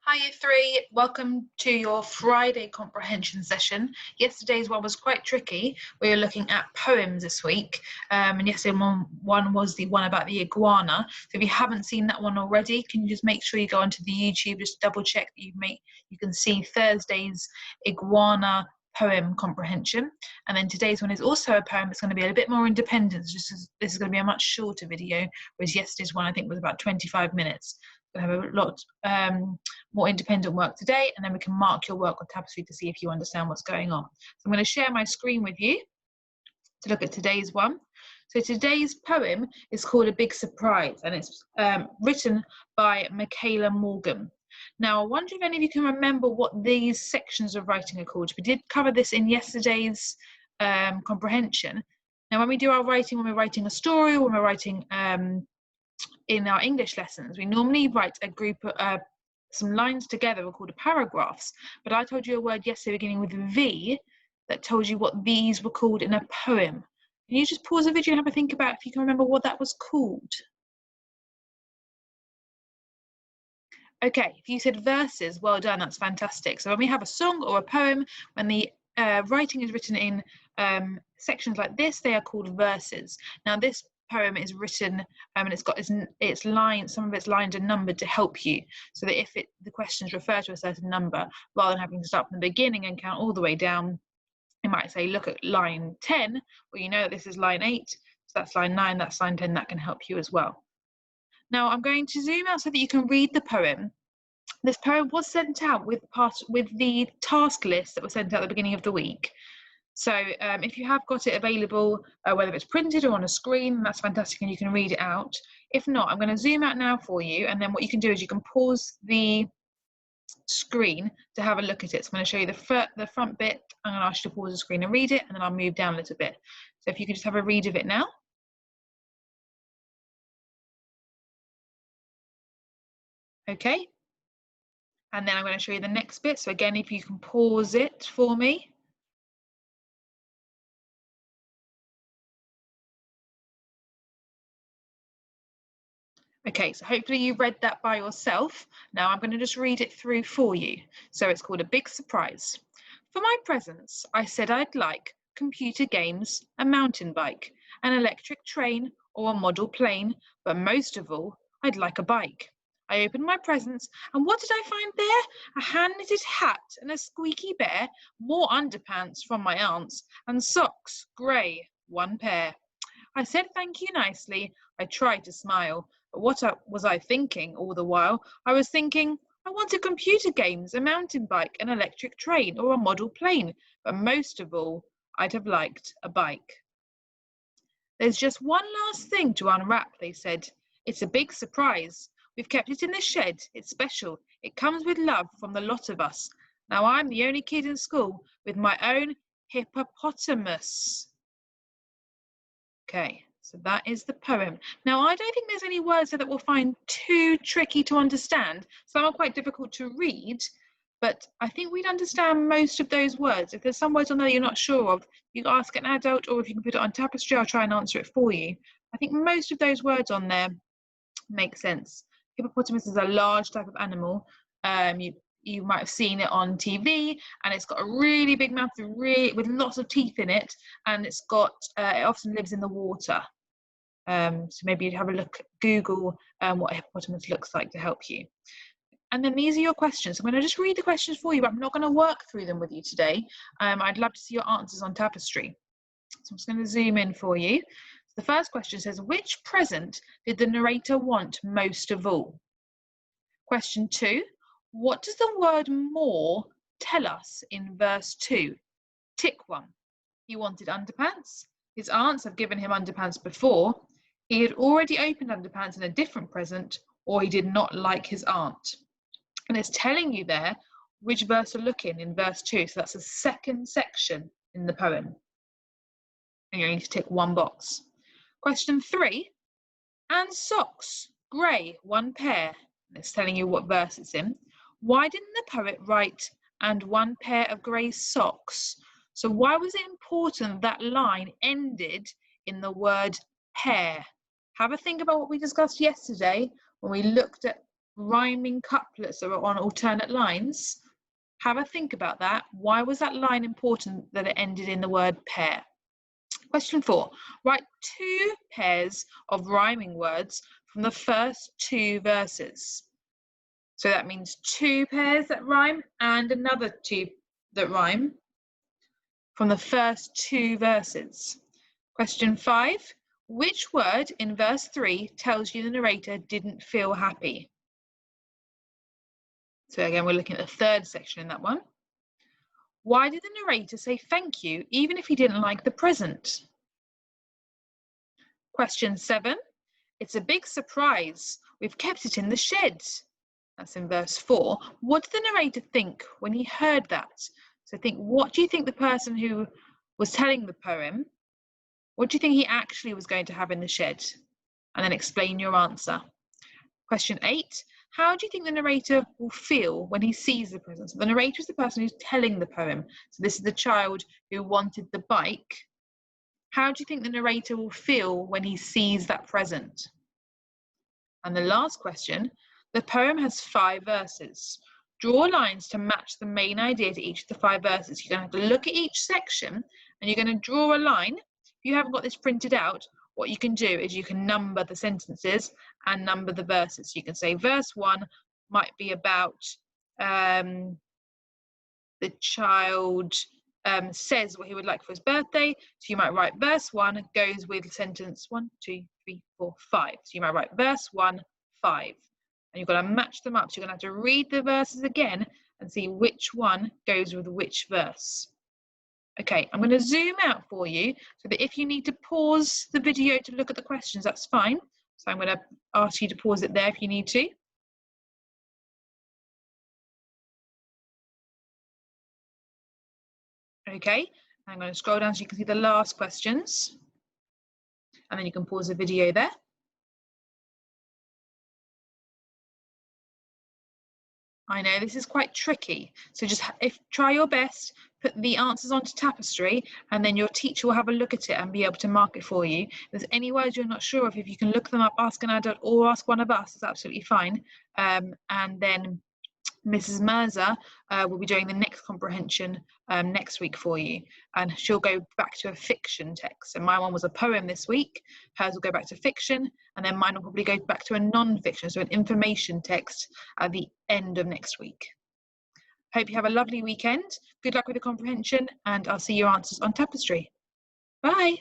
Hi Year 3, welcome to your Friday comprehension session. Yesterday's one was quite tricky. We were looking at poems this week, and yesterday one was the one about the iguana. So if you haven't seen that one already, can you just make sure you go onto the YouTube, just double check that you can see Thursday's iguana poem comprehension, and then today's one is also a poem. It's going to be a bit more independent, just as this is going to be a much shorter video, whereas yesterday's one I think was about 25 minutes. Have a lot more independent work today, and then we can mark your work on Tapestry to see if you understand what's going on. So I'm going to share my screen with you to look at today's one. So today's poem is called A Big Surprise, and it's written by Michaela Morgan. Now, I wonder if any of you can remember what these sections of writing are called. We did cover this in yesterday's comprehension. Now, when we do our writing, when we're writing a story, or when we're writing in our English lessons, we normally write a group of some lines together, we're called paragraphs, but I told you a word yesterday beginning with V that told you what these were called in a poem. Can you just pause the video and have a think about if you can remember what that was called? Okay, if you said verses, well done, that's fantastic. So when we have a song or a poem, when the writing is written in sections like this, they are called verses. Now this poem is written and it's got its lines, some of its lines are numbered to help you, so that if the questions refer to a certain number, rather than having to start from the beginning and count all the way down, it might say look at line 10, well you know that this is line 8, so that's line 9, that's line 10, that can help you as well. Now I'm going to zoom out so that you can read the poem. This poem was sent out with the task list that was sent out at the beginning of the week. So if you have got it available, whether it's printed or on a screen, that's fantastic and you can read it out. If not, I'm going to zoom out now for you, and then what you can do is you can pause the screen to have a look at it. So I'm going to show you the front bit. I'm going to ask you to pause the screen and read it, and then I'll move down a little bit. So if you could just have a read of it now. Okay. And then I'm going to show you the next bit. So again, if you can pause it for me. Okay, so hopefully you read that by yourself. Now I'm going to just read it through for you. So it's called A Big Surprise. For my presents, I said I'd like computer games, a mountain bike, an electric train, or a model plane, but most of all, I'd like a bike. I opened my presents, and what did I find there? A hand-knitted hat and a squeaky bear, more underpants from my aunts, and socks, grey, one pair. I said thank you nicely. I tried to smile. But what was I thinking all the while? I was thinking, I wanted computer games, a mountain bike, an electric train, or a model plane. But most of all, I'd have liked a bike. There's just one last thing to unwrap, they said. It's a big surprise. We've kept it in the shed. It's special. It comes with love from the lot of us. Now I'm the only kid in school with my own hippopotamus. Okay, so that is the poem. Now, I don't think there's any words there that we'll find too tricky to understand. Some are quite difficult to read, but I think we'd understand most of those words. If there's some words on there you're not sure of, you can ask an adult, or if you can put it on Tapestry, I'll try and answer it for you. I think most of those words on there make sense. Hippopotamus is a large type of animal. You might have seen it on TV, and it's got a really big mouth with lots of teeth in it, and it often lives in the water. So maybe you'd have a look, Google what a hippopotamus looks like to help you. And then these are your questions. I'm going to just read the questions for you, but I'm not going to work through them with you today. I'd love to see your answers on Tapestry. So I'm just going to zoom in for you. The first question says, which present did the narrator want most of all? Question 2, what does the word more tell us in verse 2? Tick 1. He wanted underpants. His aunts have given him underpants before. He had already opened underpants in a different present, or he did not like his aunt. And it's telling you there which verse to look in verse 2. So that's the second section in the poem. And you need to tick one box. Question 3, and socks, grey, one pair. And it's telling you what verse it's in. Why didn't the poet write, and one pair of grey socks? So why was it important that line ended in the word pair? Have a think about what we discussed yesterday when we looked at rhyming couplets that are on alternate lines? Have a think about that. Why was that line important that it ended in the word pair? Question 4. Write 2 pairs of rhyming words from the first 2 verses. So that means 2 pairs that rhyme and another 2 that rhyme from the first 2 verses. Question 5. Which word in verse 3 tells you the narrator didn't feel happy? So again, we're looking at the third section in that one. Why did the narrator say thank you even if he didn't like the present? Question 7. It's a big surprise. We've kept it in the shed. That's in verse 4. What did the narrator think when he heard that? So think, what do you think the person who was telling the poem, what do you think he actually was going to have in the shed? And then explain your answer. Question 8. How do you think the narrator will feel when he sees the present? So the narrator is the person who's telling the poem. So this is the child who wanted the bike. How do you think the narrator will feel when he sees that present? And the last question, the poem has 5 verses. Draw lines to match the main idea to each of the 5 verses. You're going to have to look at each section and you're going to draw a line. If you haven't got this printed out, what you can do is you can number the sentences and number the verses. You can say verse 1 might be about the child says what he would like for his birthday. So you might write verse 1 goes with sentence 1, 2, 3, 4, 5. So you might write verse 1, 5. And you've got to match them up. So you're going to have to read the verses again and see which one goes with which verse. Okay, I'm going to zoom out for you so that if you need to pause the video to look at the questions, that's fine. So I'm going to ask you to pause it there if you need to. Okay, I'm going to scroll down so you can see the last questions. And then you can pause the video there. I know this is quite tricky, so just try your best, put the answers onto Tapestry, and then your teacher will have a look at it and be able to mark it for you. If there's any words you're not sure of, if you can look them up, ask an adult or ask one of us, it's absolutely fine. And then Mrs. Mirza will be doing the next comprehension next week for you, and she'll go back to a fiction text. So my one was a poem this week, hers will go back to fiction, and then mine will probably go back to a non-fiction, so an information text at the end of next week. Hope you have a lovely weekend. Good luck with the comprehension, and I'll see your answers on Tapestry. Bye.